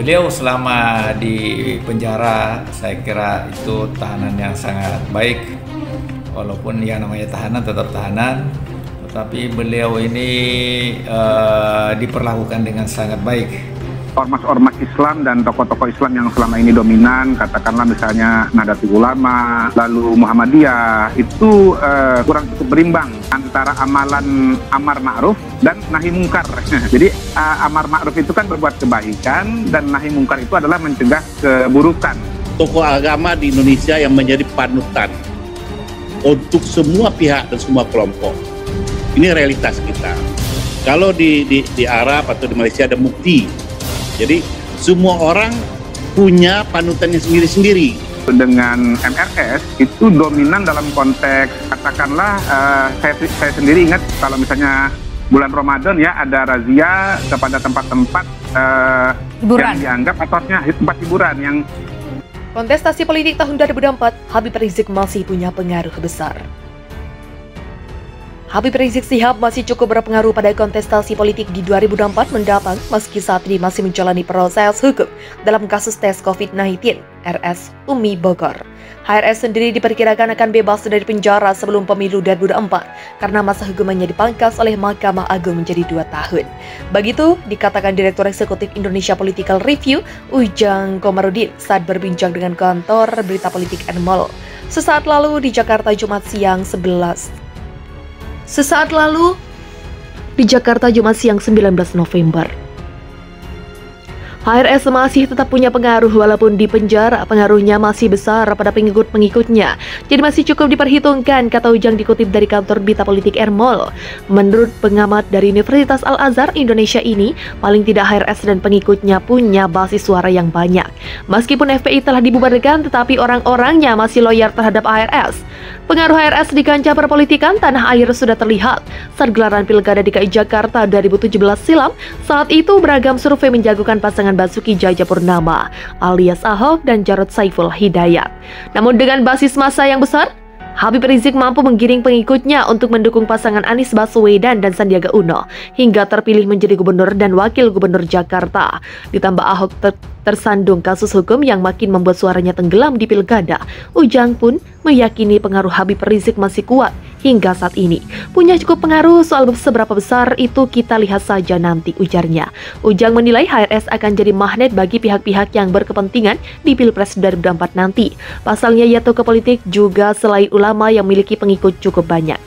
Beliau selama di penjara saya kira itu tahanan yang sangat baik, walaupun yang namanya tahanan tetap tahanan, tetapi beliau ini diperlakukan dengan sangat baik. Ormas-ormas Islam dan tokoh-tokoh Islam yang selama ini dominan, katakanlah misalnya Nahdlatul Ulama, lalu Muhammadiyah, itu kurang cukup berimbang antara amalan amar ma'ruf dan nahi mungkar. Jadi amar ma'ruf itu kan berbuat kebaikan, dan nahi mungkar itu adalah mencegah keburukan. Tokoh agama di Indonesia yang menjadi panutan untuk semua pihak dan semua kelompok. Ini realitas kita. Kalau di Arab atau di Malaysia ada mufti. Jadi semua orang punya panutannya sendiri-sendiri. Dengan MRS itu dominan dalam konteks, katakanlah saya sendiri ingat kalau misalnya bulan Ramadan ya ada razia kepada tempat-tempat yang dianggap ataunya tempat hiburan yang. Kontestasi politik tahun 2024, Habib Rizik masih punya pengaruh besar. Habib Rizik Syihab masih cukup berpengaruh pada kontestasi politik di 2024 mendatang meski saat ini masih menjalani proses hukum dalam kasus tes COVID-19 RS Umi Bogor. HRS sendiri diperkirakan akan bebas dari penjara sebelum pemilu 2024 karena masa hukumannya dipangkas oleh Mahkamah Agung menjadi 2 tahun. Begitu dikatakan Direktur Eksekutif Indonesia Political Review Ujang Komarudin saat berbincang dengan kantor berita politik Endemol sesaat lalu di Jakarta Jumat siang 19 November. HRS masih tetap punya pengaruh walaupun di penjara, pengaruhnya masih besar pada pengikut-pengikutnya. Jadi masih cukup diperhitungkan, kata Ujang dikutip dari kantor berita politik Endemol. Menurut pengamat dari Universitas Al-Azhar Indonesia ini, paling tidak HRS dan pengikutnya punya basis suara yang banyak. Meskipun FPI telah dibubarkan, tetapi orang-orangnya masih loyal terhadap HRS. Pengaruh HRS di kancah perpolitikan tanah air sudah terlihat saat gelaran Pilkada DKI Jakarta 2017 silam. Saat itu beragam survei menjagokan pasangan Basuki Cahayapurnama alias Ahok dan Jarod Saiful Hidayat. Namun dengan basis massa yang besar, Habib Rizik mampu menggiring pengikutnya untuk mendukung pasangan Anies Baswedan dan Sandiaga Uno hingga terpilih menjadi gubernur dan wakil gubernur Jakarta. Ditambah Ahok tersandung kasus hukum yang makin membuat suaranya tenggelam di pilkada. Ujang pun meyakini pengaruh Habib Rizik masih kuat hingga saat ini. Punya cukup pengaruh, soal seberapa besar itu kita lihat saja nanti, ujarnya. Ujang menilai HRS akan jadi magnet bagi pihak-pihak yang berkepentingan di Pilpres 2024 nanti. Pasalnya ia tokoh politik juga selain ulama yang memiliki pengikut cukup banyak.